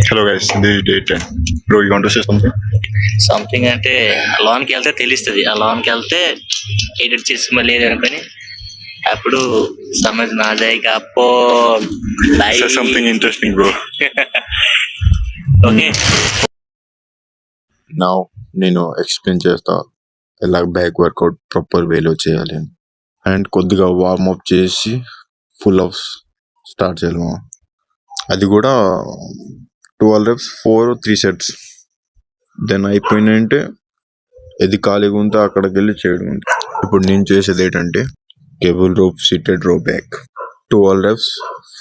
Hello guys, this is day 10. Bro, you want to say something? Something అంటే లోన్కి వెళ్తే తెలుస్తుంది. ఆ లోన్కి వెళ్తే ఎడిట్ చేసి లేదు అనుకుని అప్పుడు సమజ్ నా జాయిగా అప్పో Say something interesting, bro. Okay. నా నేను ఎక్స్ప్లెయిన్ చేస్తా ఎలా బ్యాక్ వర్కౌట్ ప్రాపర్ వేలో చేయాలి అని. అండ్ కొద్దిగా వార్మప్ చేసి ఫుల్ ఆఫ్ స్టార్ట్ చేయాలి. అది కూడా 12 reps 3 sets. దెన్ అయిపోయినంటే ఏది ఖాళీగా ఉంటే అక్కడికి వెళ్ళి చేయడం ఉంది. ఇప్పుడు నేను చేసేది ఏంటంటే కేబుల్ రోప్ సీటెడ్ రో back 12 reps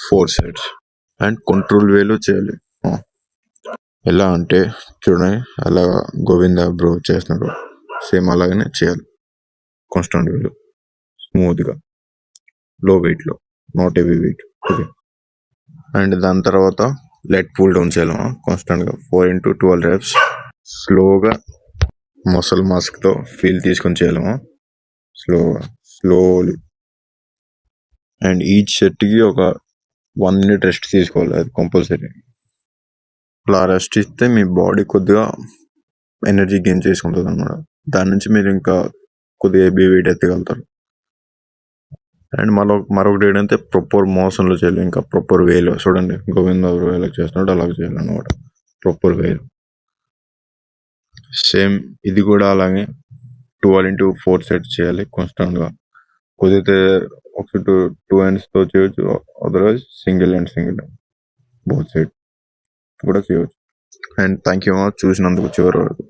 4 sets and control వేలో చేయాలి. ఎలా అంటే చూడండి, అలా గోవింద బ్రో చేస్తున్నాడు, సేమ్ అలాగనే చేయాలి. కాన్స్టెంట్ వేలో స్మూత్గా, లో వెయిట్లో, not heavy weight. Okay. And దాని తర్వాత లెట్ పుల్ డౌన్ చేయాలి కాన్స్టెంట్గా 4 into 12 reps. స్లోగా మసల్ మాస్క్తో ఫీల్ తీసుకొని చేయాలమా స్లోలీ. అండ్ ఈచ్ సెట్కి ఒక 1 minute రెస్ట్ తీసుకోవాలి, అది కంపల్సరీ. అలా రెస్ట్ ఇస్తే మీ బాడీ కొద్దిగా ఎనర్జీ గెయిన్ చేసుకుంటుంది అన్నమాట. దాని నుంచి మీరు ఇంకా కొద్దిగా హెవీ వెయిట్ ఎత్తగలుగుతారు. అండ్ మరొకటి ఏంటంటే ప్రాపర్ మోషన్లో చేయాలి, ఇంకా ప్రాపర్ వేలో. చూడండి గోవింద బ్రో ఎలా చేస్తున్నాడు అలాగ చేయాలన్నమాట, ప్రాపర్ వేలో. సేమ్ ఇది కూడా అలాగే 12 into 4 sets చేయాలి కాన్స్టెంట్గా. కుదిరితే ఒక 2 handsతో చేయొచ్చు, otherwise single hand both side కూడా చేయవచ్చు. అండ్ థ్యాంక్ యూ చూసినందుకు చివరి వరకు.